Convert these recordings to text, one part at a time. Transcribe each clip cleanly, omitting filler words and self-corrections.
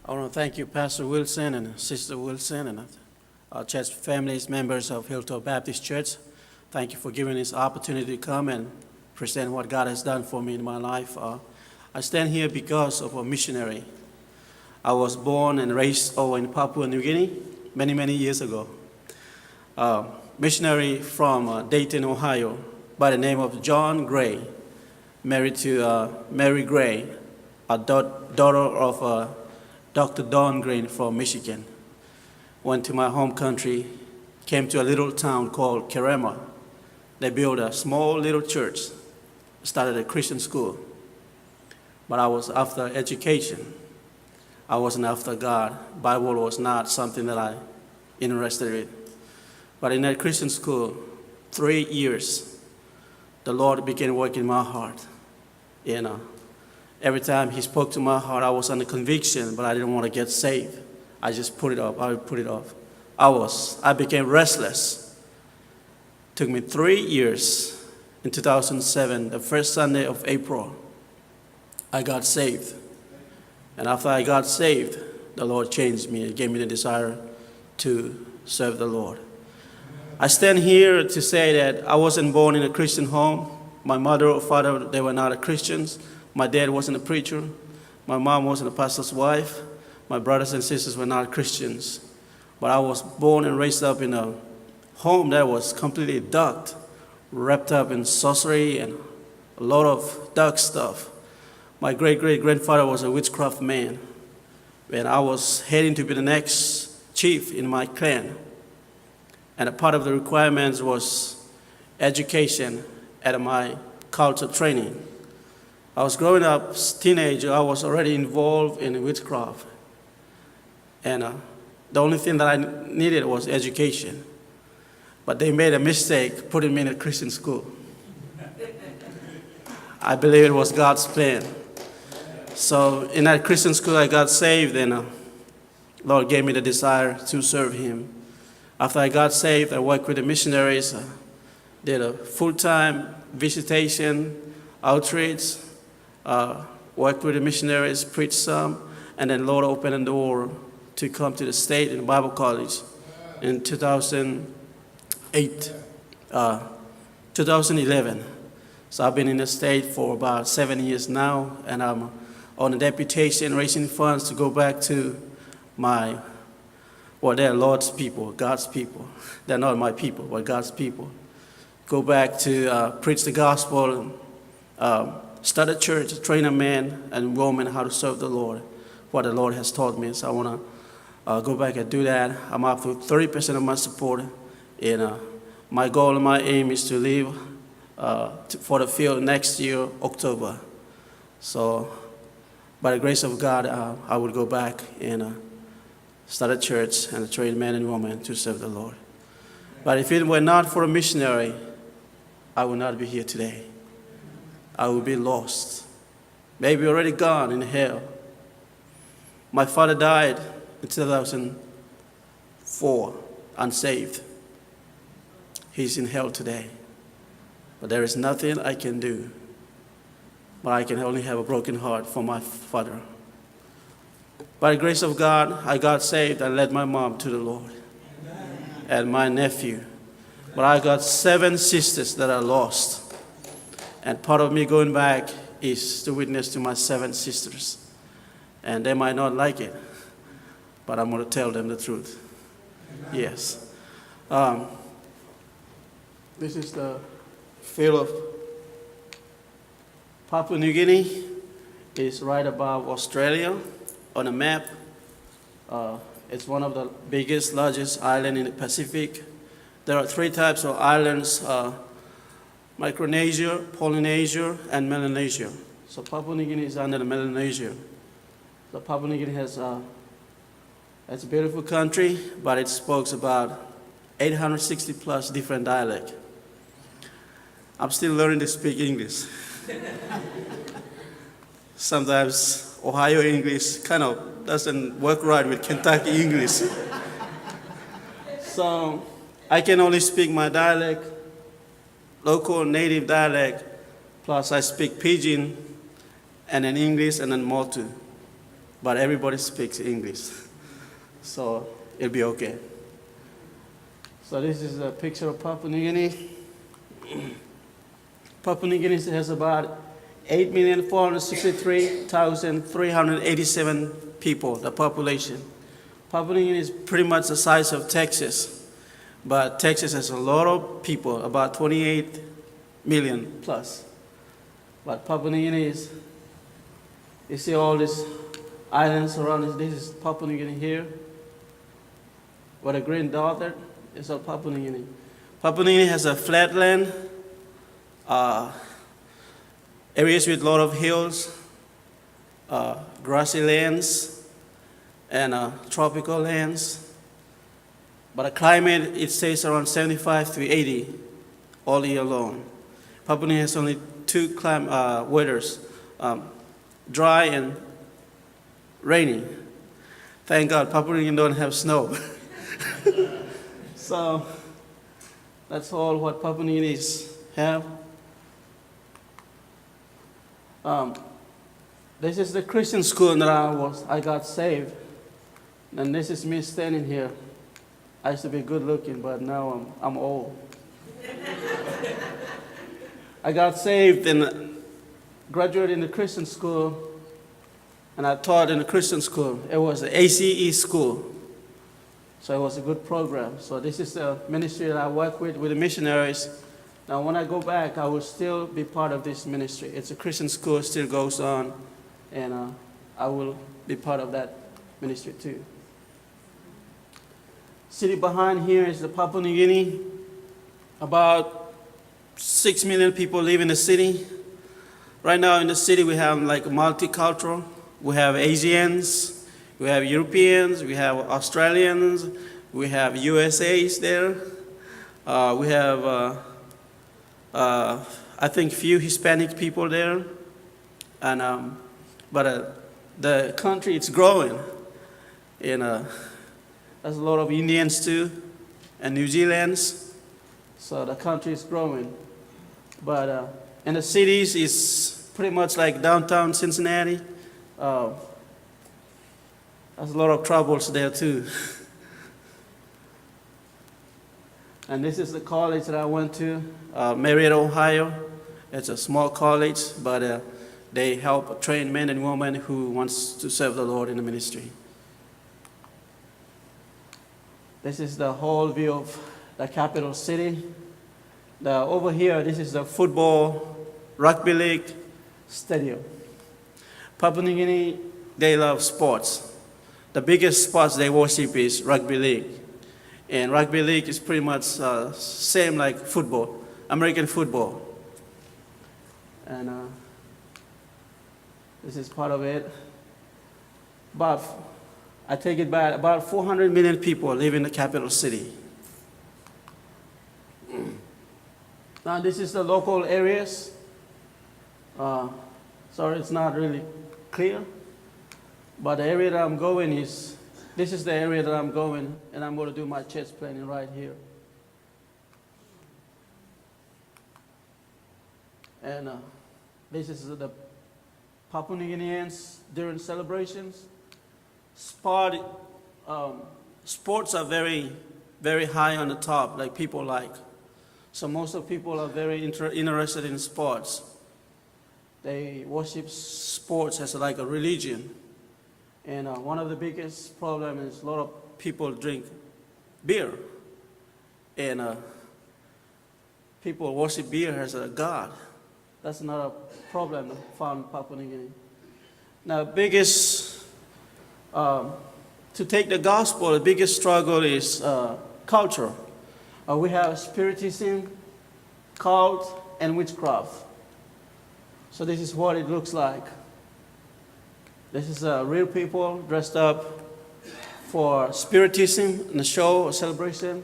I want to thank you, Pastor Wilson and Sister Wilson, and our church families, members of Hilltop Baptist Church. Thank you for giving this opportunity to come and present what God has done for me in my life. I stand here because of a missionary. I was born and raised over in Papua New Guinea many, many years ago. Missionary from Dayton, Ohio, by the name of John Gray, married to Mary Gray, a daughter of Dr. Don Green from Michigan. Went to my home country, came to a little town called Kerema. They built a small little church, started a Christian school. But I was after education. I wasn't after God. Bible was not something that I interested in. But in that Christian school, 3 years, the Lord began working in my heart. Every time He spoke to my heart, I was under conviction, but I didn't want to get saved. I just put it off. I would put it off. I became restless. Took me 3 years. In 2007, the first Sunday of April, I got saved. And after I got saved, the Lord changed me and gave me the desire to serve the Lord. I stand here to say that I wasn't born in a Christian home. My mother or father, they were not Christians. My dad wasn't a preacher. My mom wasn't a pastor's wife. My brothers and sisters were not Christians. But I was born and raised up in a home that was completely dark, wrapped up in sorcery and a lot of dark stuff. My great-great-grandfather was a witchcraft man, and I was heading to be the next chief in my clan. And a part of the requirements was education at my culture training. I was growing up as a teenager. I was already involved in witchcraft. And the only thing that I needed was education. But they made a mistake putting me in a Christian school. I believe it was God's plan. So in that Christian school, I got saved, and Lord gave me the desire to serve Him. After I got saved, I worked with the missionaries, did a full-time visitation, outreach, worked with the missionaries, preached some, and then Lord opened a door to come to the state in Bible college in 2011. So I've been in the state for about 7 years now, and I'm on a deputation raising funds to go back to they're Lord's people, God's people. They're not my people, but God's people. Go back to preach the gospel, and start a church, train a man and woman how to serve the Lord, what the Lord has taught me. So I want to go back and do that. I'm up to 30% of my support. And my goal and my aim is to leave for the field next year, October. So by the grace of God, I will go back and start a church and train men and women to serve the Lord. But if it were not for a missionary, I would not be here today. I would be lost, maybe already gone in hell. My father died in 2004, unsaved. He's in hell today. But there is nothing I can do. But I can only have a broken heart for my father. By the grace of God, I got saved and led my mom to the Lord. And my nephew. But I got 7 sisters that are lost. And part of me going back is to witness to my 7 sisters. And they might not like it, but I'm going to tell them the truth. Yes. This is the field of Papua New Guinea. It's right above Australia on a map. It's one of the biggest, largest islands in the Pacific. There are 3 types of islands, Micronesia, Polynesia, and Melanesia. So Papua New Guinea is under the Melanesia. So Papua New Guinea has it's a beautiful country, but it speaks about 860 plus different dialects. I'm still learning to speak English. Sometimes Ohio English kind of doesn't work right with Kentucky English. So I can only speak my dialect, local native dialect, plus I speak Pidgin, and then English, and then Motu. but everybody speaks English, so it'll be okay. So this is a picture of Papua New Guinea. Papua New Guinea has about 8,463,387 people, the population. Papua New Guinea is pretty much the size of Texas, but Texas has a lot of people, about 28 million plus. But Papua New Guinea is, you see all these islands around us. This is Papua New Guinea here. What a green dot there is of Papua New Guinea. Papua New Guinea has a flat land, areas with a lot of hills, grassy lands, and tropical lands. But the climate, it stays around 75 to 80 all year long. Papua New Guinea has only two weathers, dry and rainy. Thank God Papua New Guinea don't have snow. So that's all what Papua New Guineans have. This is the Christian school that I got saved. And this is me standing here. I used to be good looking, but now I'm old. I got saved and graduated in the Christian school, and I taught in the Christian school. It was an ACE school, so it was a good program. So this is the ministry that I work with the missionaries. Now when I go back, I will still be part of this ministry. It's a Christian school, still goes on, and I will be part of that ministry too. City behind here is the Papua New Guinea. About 6 million people live in the city. Right now in the city we have like multicultural. We have Asians, we have Europeans, we have Australians, we have USAs there. We have, I think, few Hispanic people there. And, but the country, it's growing. And there's a lot of Indians too, and New Zealanders. So the country is growing. But in the cities, it's pretty much like downtown Cincinnati. There's a lot of troubles there too. And this is the college that I went to, Marietta, Ohio. It's a small college, but they help train men and women who wants to serve the Lord in the ministry. This is the whole view of the capital city. Over here, this is the football, rugby league stadium. Papua New Guinea, they love sports. The biggest sports they worship is rugby league. And rugby league is pretty much same like football, American football. And this is part of it. But I take it back, about 400 million people live in the capital city. Now this is the local areas. Sorry, it's not really clear. But the area that I'm going is, this is the area that I'm going, and I'm going to do my church planning right here. And this is the Papua New Guineans during celebrations. Sports are very, very high on the top, like people like. So most of people are very interested in sports. They worship sports as like a religion. And one of the biggest problems is a lot of people drink beer. And people worship beer as a god. That's not a problem found in Papua New Guinea. Now, to take the gospel, the biggest struggle is culture. We have spiritism, cult, and witchcraft. So this is what it looks like. This is real people dressed up for spiritism in a show or celebration.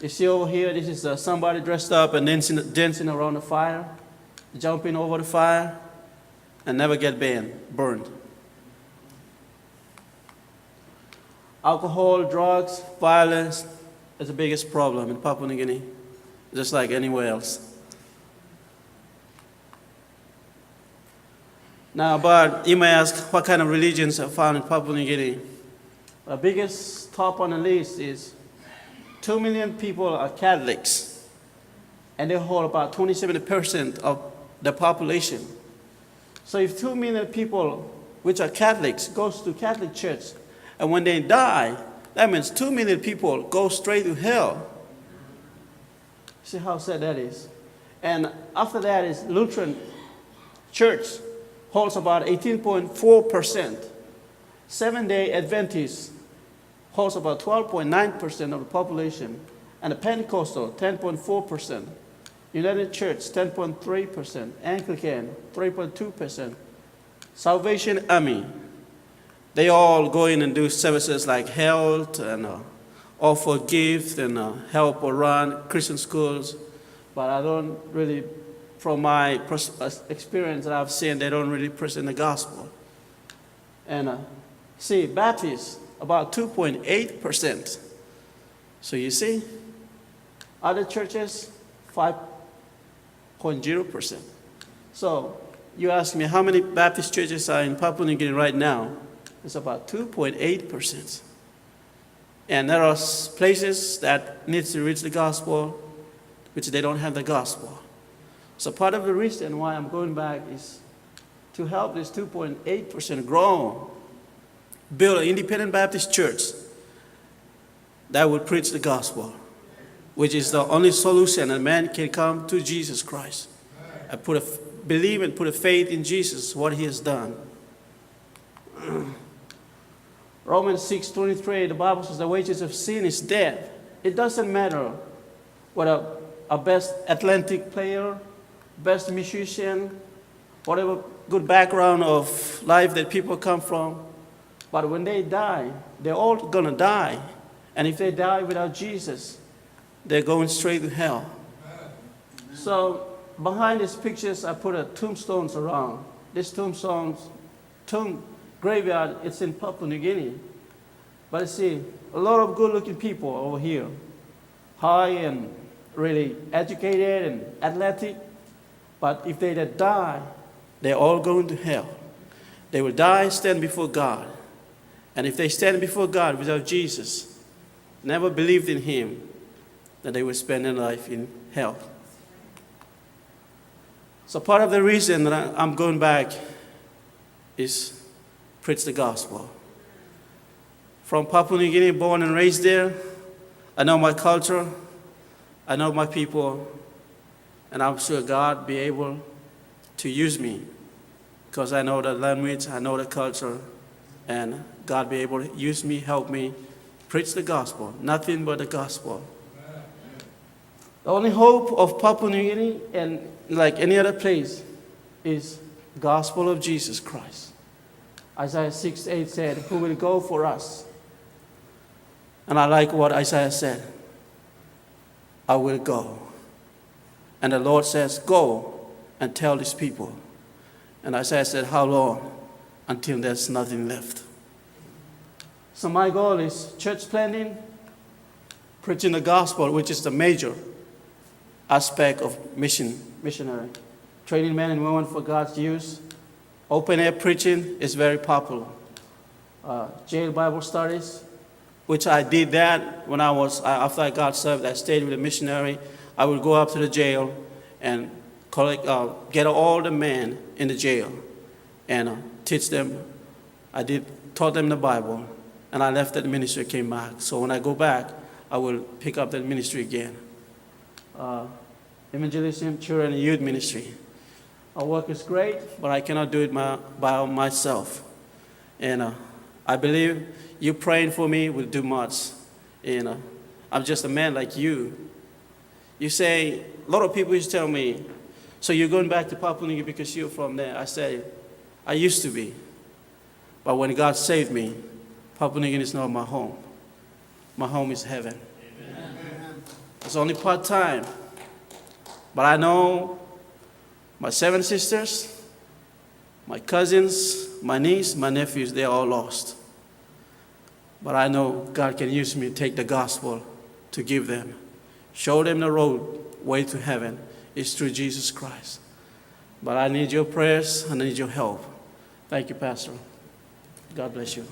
You see over here, this is somebody dressed up and dancing around the fire, jumping over the fire, and never get burned. Alcohol, drugs, violence is the biggest problem in Papua New Guinea, just like anywhere else. Now, but you may ask, what kind of religions are found in Papua New Guinea? The biggest top on the list is 2 million people are Catholics, and they hold about 27% of the population. So if 2 million people, which are Catholics, goes to Catholic church, and when they die, that means 2 million people go straight to hell. See how sad that is? And after that is Lutheran Church, holds about 18.4%. Seventh-day Adventists holds about 12.9% of the population. And the Pentecostal, 10.4%. United Church, 10.3%. Anglican, 3.2%. Salvation Army, they all go in and do services like health and offer gifts and help or run Christian schools. But I don't really, from my experience that I've seen, they don't really present the gospel. And see, Baptists, about 2.8%. So you see, other churches, 5.0%. So you ask me how many Baptist churches are in Papua New Guinea right now? It's about 2.8%. And there are places that need to reach the gospel, which they don't have the gospel. So part of the reason why I'm going back is to help this 2.8% grow, build an independent Baptist church that would preach the gospel, which is the only solution that man can come to Jesus Christ. I believe and put a faith in Jesus, what he has done. Romans 6:23, the Bible says the wages of sin is death. It doesn't matter whether a best athletic player, best musician, whatever good background of life that people come from, but when they die, they're all gonna die. And if they die without Jesus, they're going straight to hell. So behind these pictures, I put tombstones around. This tomb graveyard, it's in Papua New Guinea. But you see, a lot of good-looking people over here, high and really educated and athletic. But if they die, they're all going to hell. They will die, stand before God. And if they stand before God without Jesus, never believed in him, then they will spend their life in hell. So part of the reason that I'm going back is preach the gospel. From Papua New Guinea, born and raised there, I know my culture, I know my people, and I'm sure God be able to use me because I know the language, I know the culture, and God be able to use me, help me preach the gospel, nothing but the gospel. The only hope of Papua New Guinea, and like any other place, is the gospel of Jesus Christ. Isaiah 6:8 said, who will go for us? And I like what Isaiah said. I will go. And the Lord says, go and tell these people. And Isaiah said, how long? Until there's nothing left. So my goal is church planting, preaching the gospel, which is the major aspect of missionary. Training men and women for God's use. Open air preaching is very popular. Jail Bible studies, which I did that when after I got saved, I stayed with a missionary. I would go up to the jail and get all the men in the jail and teach them. Taught them the Bible, and I left that ministry, came back. So when I go back, I will pick up that ministry again. Evangelism, children and youth ministry. Our work is great, but I cannot do it by myself. And I believe you praying for me will do much. I'm just a man like you. You say, a lot of people used to tell me, so you're going back to Papua New Guinea because you're from there. I say, I used to be. But when God saved me, Papua New Guinea is not my home. My home is heaven. Amen. It's only part-time. But I know my 7 sisters, my cousins, my niece, my nephews, they're all lost. But I know God can use me to take the gospel to give them. Show them the road, way to heaven is through Jesus Christ. But I need your prayers, I need your help. Thank you, Pastor. God bless you.